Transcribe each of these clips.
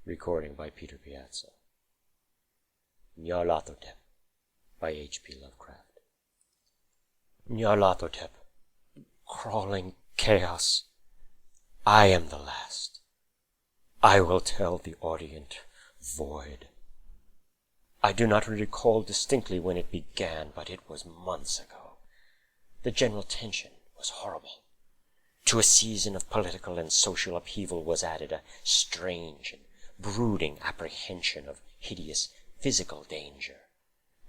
Recording by Peter Piazza. Nyarlathotep by H.P. Lovecraft. Nyarlathotep, crawling chaos, I am the last. I will tell the audient void. I do not recall distinctly when it began, but it was months ago. The general tension was horrible. To a season of political and social upheaval was added a strange and brooding apprehension of hideous physical danger,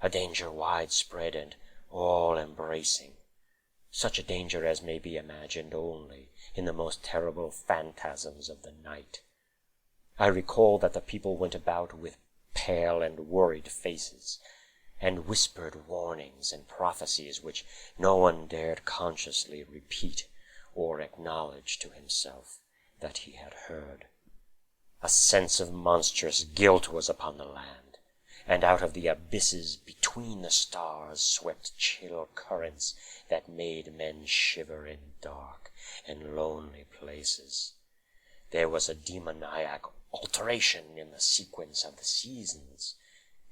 a danger widespread and all-embracing, such a danger as may be imagined only in the most terrible phantasms of the night. I recall that the people went about with pale and worried faces, and whispered warnings and prophecies which no one dared consciously repeat or acknowledge to himself that he had heard. A sense of monstrous guilt was upon the land, and out of the abysses between the stars swept chill currents that made men shiver in dark and lonely places. There was a demoniac alteration in the sequence of the seasons.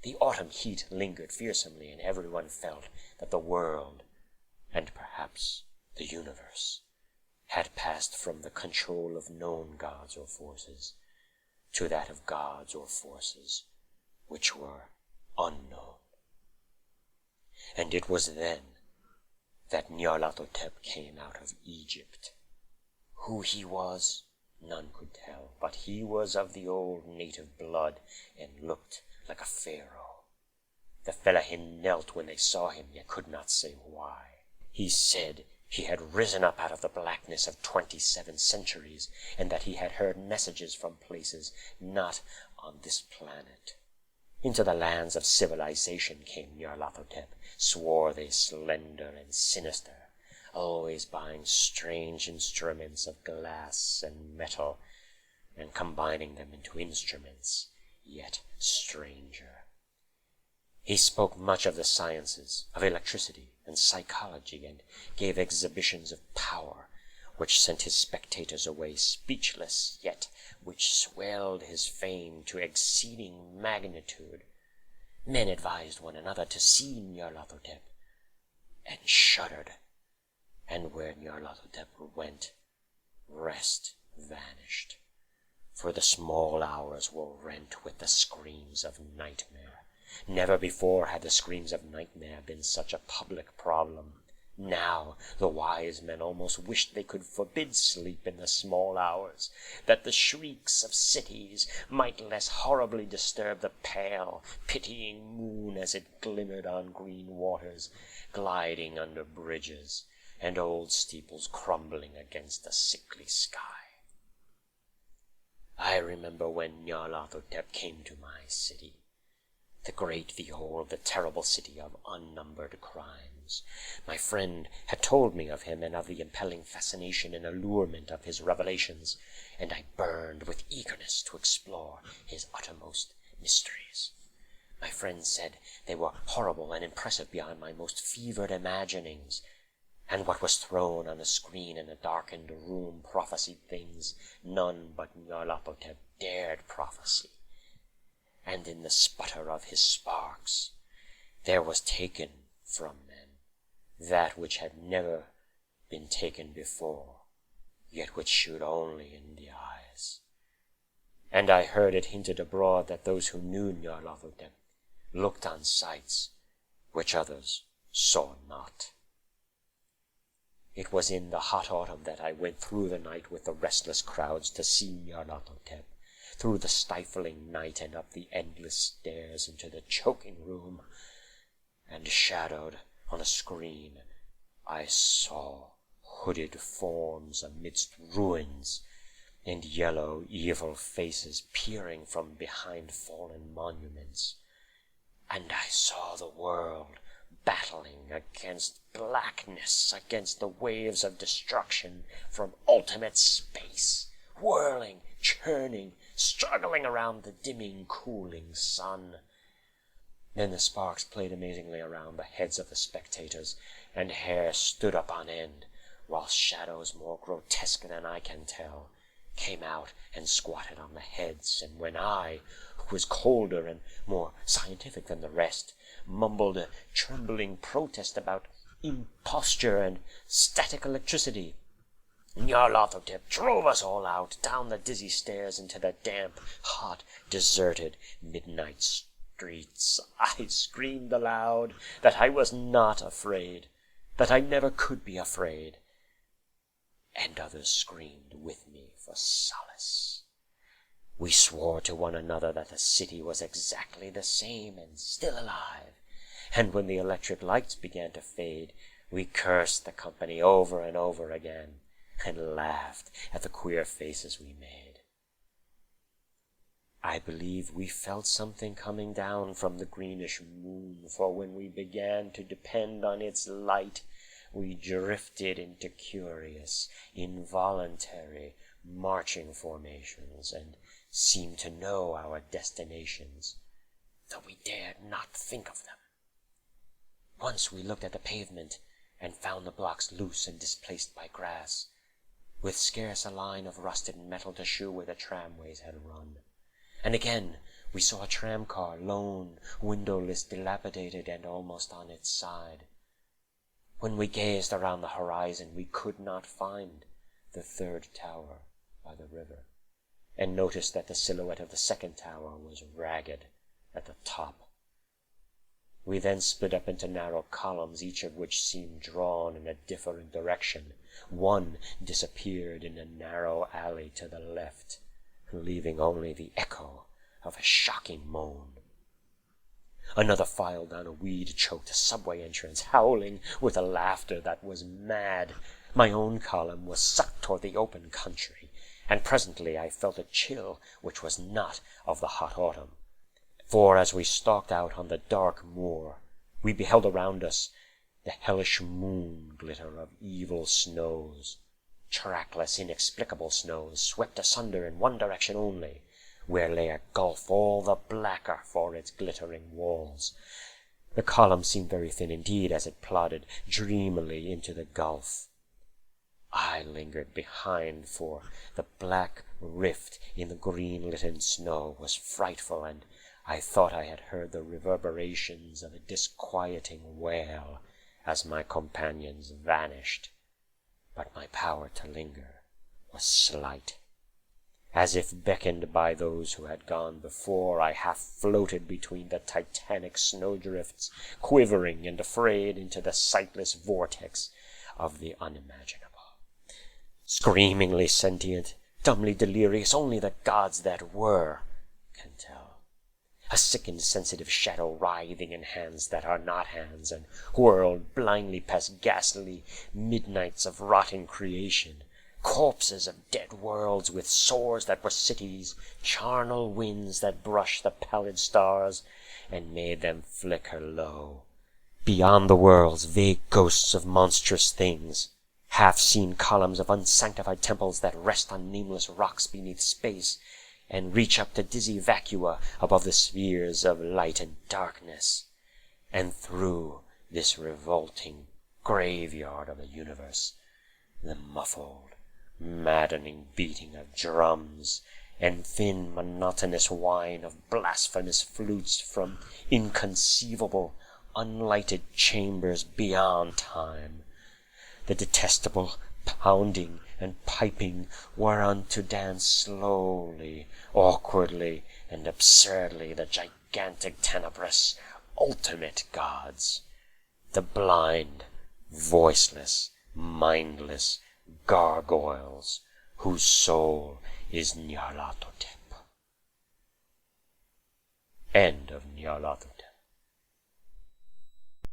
The autumn heat lingered fearsomely, and everyone felt that the world, and perhaps the universe, had passed from the control of known gods or forces to that of gods or forces which were unknown. And it was then that Nyarlathotep came out of Egypt. Who he was, none could tell, but he was of the old native blood and looked like a pharaoh. The fellahin knelt when they saw him, yet could not say why. He said he had risen up out of the blackness of 27 centuries, and that he had heard messages from places not on this planet. Into the lands of civilization came Nyarlathotep, swarthy, slender, and sinister, always buying strange instruments of glass and metal, and combining them into instruments yet stranger. He spoke much of the sciences, of electricity and psychology, and gave exhibitions of power, which sent his spectators away speechless, yet which swelled his fame to exceeding magnitude. Men advised one another to see Nyarlathotep, and shuddered, and where Nyarlathotep went, rest vanished, for the small hours were rent with the screams of nightmare. Never before had the screams of nightmare been such a public problem. Now the wise men almost wished they could forbid sleep in the small hours, that the shrieks of cities might less horribly disturb the pale, pitying moon as it glimmered on green waters, gliding under bridges, and old steeples crumbling against the sickly sky. I remember when Nyarlathotep came to my city, the great Vihol, the terrible city of unnumbered crimes. My friend had told me of him and of the impelling fascination and allurement of his revelations, and I burned with eagerness to explore his uttermost mysteries. My friend said they were horrible and impressive beyond my most fevered imaginings, and what was thrown on the screen in a darkened room prophesied things none but Nyarlathotep dared prophesy. And in the sputter of his sparks there was taken from men that which had never been taken before, yet which shewed only in the eyes. And I heard it hinted abroad that those who knew Nyarlathotep looked on sights which others saw not. It was in the hot autumn that I went through the night with the restless crowds to see Nyarlathotep, through the stifling night and up the endless stairs into the choking room, and shadowed on a screen I saw hooded forms amidst ruins, and yellow, evil faces peering from behind fallen monuments, and I saw the world battling against blackness, against the waves of destruction from ultimate space, whirling, churning, struggling around the dimming, cooling sun. Then the sparks played amazingly around the heads of the spectators, and hair stood up on end, while shadows more grotesque than I can tell came out and squatted on the heads, and when I, who was colder and more scientific than the rest, mumbled a trembling protest about imposture and static electricity, Nyarlathotep drove us all out, down the dizzy stairs into the damp, hot, deserted midnight streets. I screamed aloud that I was not afraid, that I never could be afraid, and others screamed with me for solace. We swore to one another that the city was exactly the same and still alive, and when the electric lights began to fade, we cursed the company over and over again, and laughed at the queer faces we made. I believe we felt something coming down from the greenish moon, for when we began to depend on its light, we drifted into curious, involuntary marching formations, and seemed to know our destinations, though we dared not think of them. Once we looked at the pavement, and found the blocks loose and displaced by grass, with scarce a line of rusted metal to shew where the tramways had run. And again we saw a tram-car, lone, windowless, dilapidated, and almost on its side. When we gazed around the horizon, we could not find the third tower by the river, and noticed that the silhouette of the second tower was ragged at the top. We then split up into narrow columns, each of which seemed drawn in a different direction. One disappeared in a narrow alley to the left, leaving only the echo of a shocking moan. Another filed down a weed-choked subway entrance, howling with a laughter that was mad. My own column was sucked toward the open country, and presently I felt a chill which was not of the hot autumn. For as we stalked out on the dark moor, we beheld around us the hellish moon glitter of evil snows, trackless, inexplicable snows, swept asunder in one direction only, where lay a gulf all the blacker for its glittering walls. The column seemed very thin indeed as it plodded dreamily into the gulf. I lingered behind, for the black rift in the green-litten snow was frightful, and I thought I had heard the reverberations of a disquieting wail as my companions vanished, but my power to linger was slight. As if beckoned by those who had gone before, I half floated between the titanic snowdrifts, quivering and afraid into the sightless vortex of the unimaginable. Screamingly sentient, dumbly delirious, only the gods that were can tell. A sickened, sensitive shadow writhing in hands that are not hands, and whirled blindly past ghastly midnights of rotting creation, corpses of dead worlds with sores that were cities, charnel winds that brushed the pallid stars and made them flicker low. Beyond the worlds, vague ghosts of monstrous things, half-seen columns of unsanctified temples that rest on nameless rocks beneath space, and reach up to dizzy vacua above the spheres of light and darkness. And through this revolting graveyard of the universe, the muffled, maddening beating of drums, and thin, monotonous whine of blasphemous flutes from inconceivable, unlighted chambers beyond time. The detestable pounding and piping whereon to dance slowly, awkwardly, and absurdly the gigantic tenebrous ultimate gods, the blind, voiceless, mindless gargoyles whose soul is Nyarlathotep. End of Nyarlathotep.